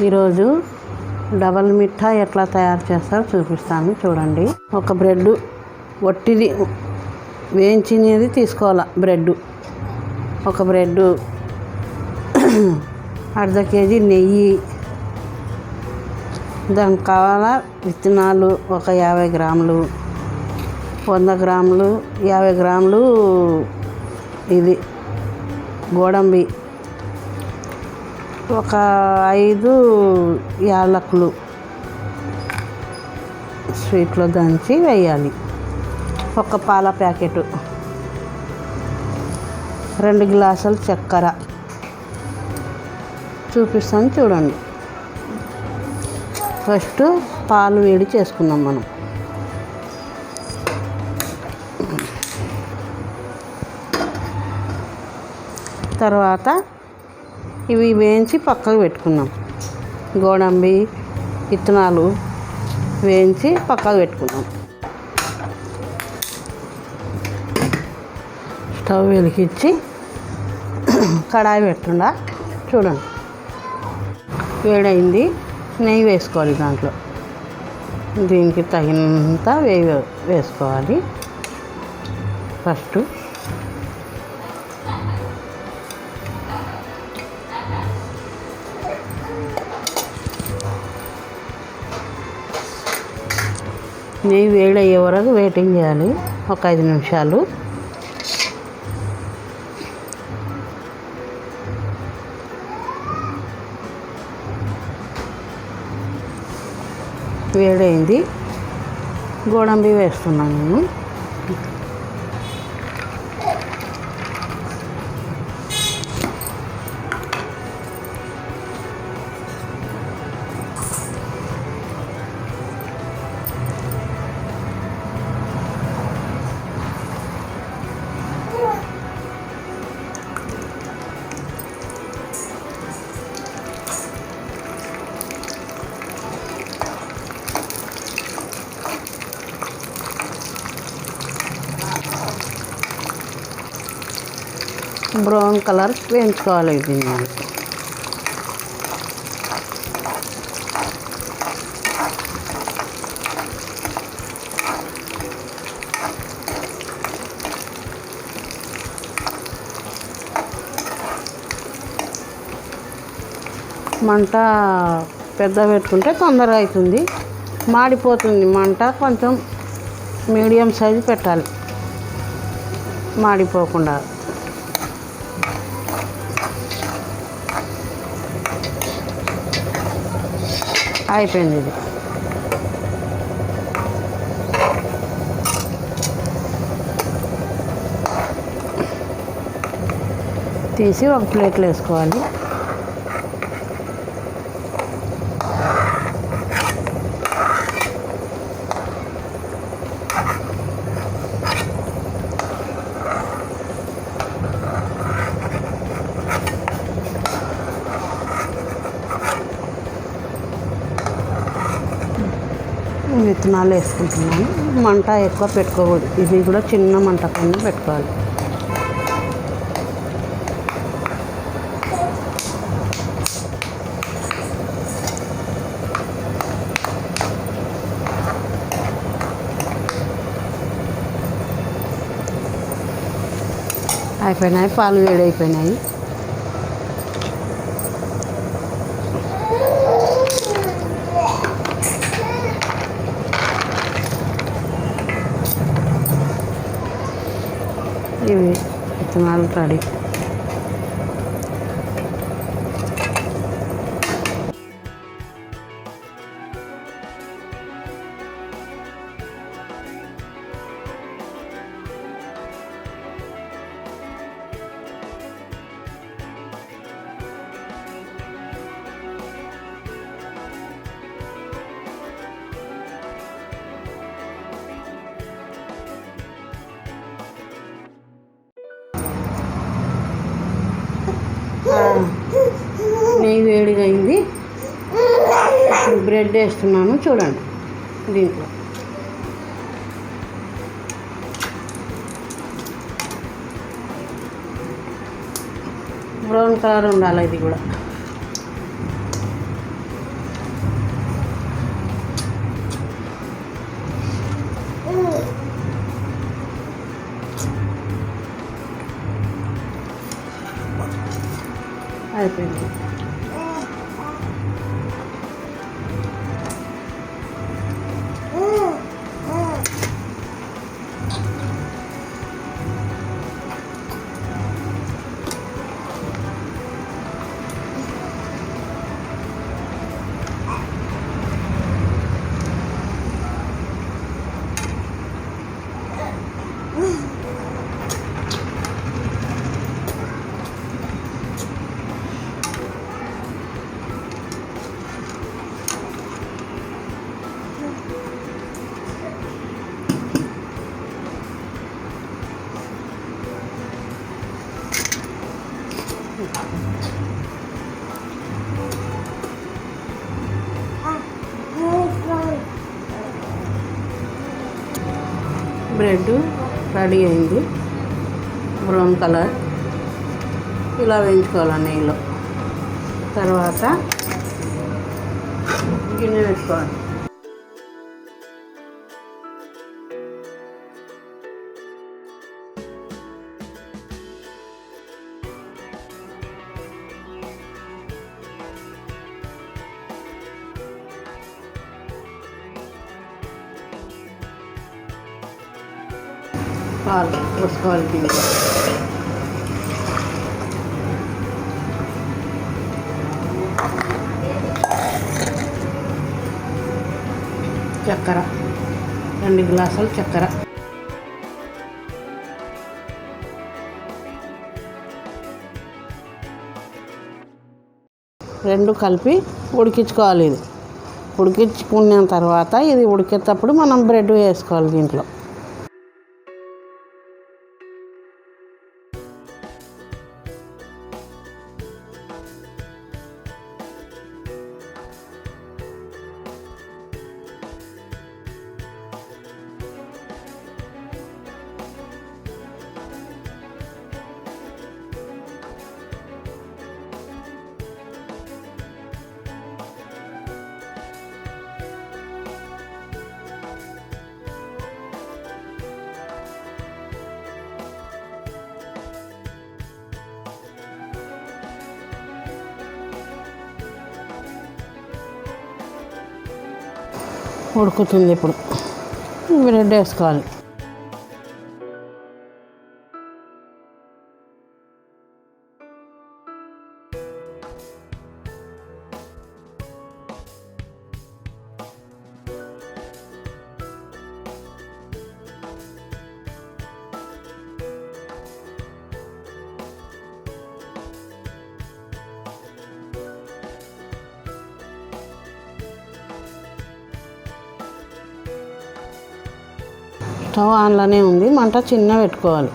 ఈరోజు డబల్ మిఠా ఎట్లా తయారు చేస్తారో చూపిస్తాను చూడండి. ఒక బ్రెడ్ వట్టిది వేయించినది తీసుకోవాలి. ఒక బ్రెడ్, అర్ధ కేజీ నెయ్యి, దానికి కావాల విత్తనాలు ఒక 50 గ్రాములు, 100 గ్రాములు, 50 గ్రాములు ఇది గోడంబి, ఒక 5 యాలకులు స్వీట్లో దంచి వేయాలి. ఒక పాల ప్యాకెట్, 2 గ్లాసులు చక్కెర. చూపిస్తాను చూడండి. ఫస్ట్ పాలు వేడి చేసుకున్నాం మనం. తర్వాత ఇవి వేయించి పక్కకు పెట్టుకున్నాం. గోడంబి, విత్తనాలు వేయించి పక్కకు పెట్టుకున్నాం. స్టవ్ వెలిగించి కడాయి పెట్టుండా చూడండి. వేడైంది. నెయ్యి వేసుకోవాలి. దాంట్లో దీనికి తగినంత వేసుకోవాలి. ఫస్ట్ నెయ్యి వేడయ్యే వరకు వెయిటింగ్ చేయాలి. ఒక 5 నిమిషాలు. వేడైంది. గోడంబి వేస్తున్నాను నేను. బ్రౌన్ కలర్ వేయించుకోవాలి. ఇది మంట పెద్ద పెట్టుకుంటే తొందరగా అవుతుంది, మాడిపోతుంది. మంట కొంచెం మీడియం సైజు పెట్టాలి, మాడిపోకుండా. అయిపోయింది. ఇది తీసి ఒక ప్లేట్లో వేసుకోవాలి. విత్తనాలు వేసుకుంటున్నాను. మంట ఎక్కువ పెట్టుకోకూడదు. ఇది కూడా చిన్న మంట పైన పెట్టుకోవాలి. అయిపోయినాయి. పాలు వేడైపోయినాయి. ఇవి విత్తనాలు రెడీ. నెయ్యి వేడిగా అయింది. బ్రెడ్ వేస్తున్నాను చూడండి. దీంట్లో బ్రౌన్ కలర్ ఉండాలి. ఇది కూడా అయిపోయింది. బ్రెడ్ రెడీ అయింది, బ్రౌన్ కలర్. ఇలా వేయించుకోవాలి నెయ్యిలో. తర్వాత గిన్నె పెట్టుకోవాలి. పాలు పోసుకోవాలి దీంట్లో. చక్కెర 2 గ్లాసులు చక్కెర. రెండు కలిపి ఉడికించుకోవాలి. ఇది ఉడికించుకున్న తర్వాత ఇది ఉడికేటప్పుడు మనం బ్రెడ్ వేసుకోవాలి దీంట్లో. ఉడుకుతుంది. ఇప్పుడు బ్రెడ్ వేసుకోవాలి. స్టవ్ ఆన్లోనే ఉంది, మంట చిన్న పెట్టుకోవాలి.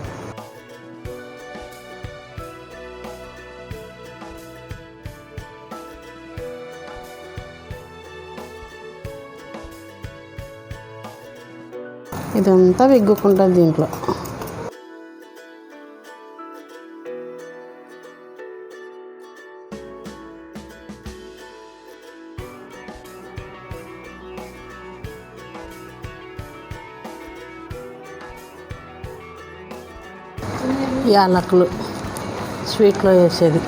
ఇదంతా విగ్గుకుంటుంది దీంట్లో. యాలకులు స్వీట్లో వేసేది.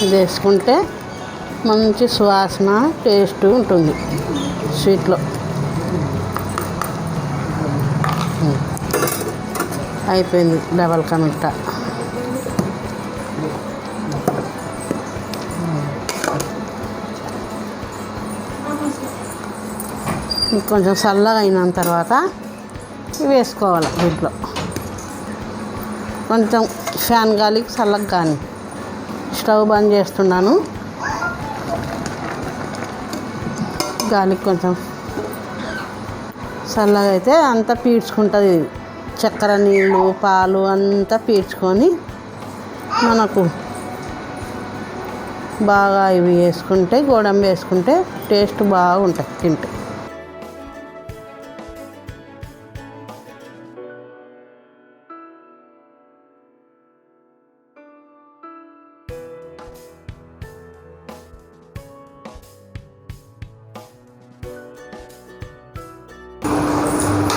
ఇది వేసుకుంటే మంచి సువాసన, టేస్ట్ ఉంటుంది స్వీట్లో. అయిపోయింది డబల్ కా మీఠా. కొంచెం చల్లగా అయిన తర్వాత వేసుకోవాలి దీంట్లో. కొంచెం ఫ్యాన్ గాలికి చల్లగా కానీ. స్టవ్ బంద్ చేస్తున్నాను. గాలికి కొంచెం చల్లగా అయితే అంతా పీల్చుకుంటుంది. చక్కెర, నీళ్ళు, పాలు అంతా పీల్చుకొని మనకు బాగా ఇవి వేసుకుంటే, గోడంబి వేసుకుంటే టేస్ట్ బాగుంటుంది తింటే.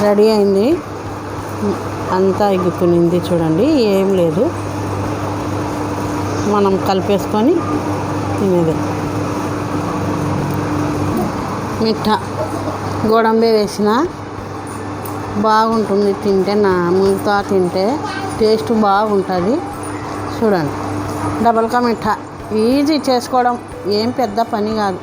రెడీ అయింది. అంతా ఎగ్గుకునింది చూడండి, ఏం లేదు. మనం కలిపేసుకొని తినేది. మిఠా గోడంబి వేసిన బాగుంటుంది తింటే, ముంతా తింటే టేస్ట్ బాగుంటుంది. చూడండి, డబల్ కా మిఠా ఈజీ చేసుకోవడం, ఏం పెద్ద పని కాదు.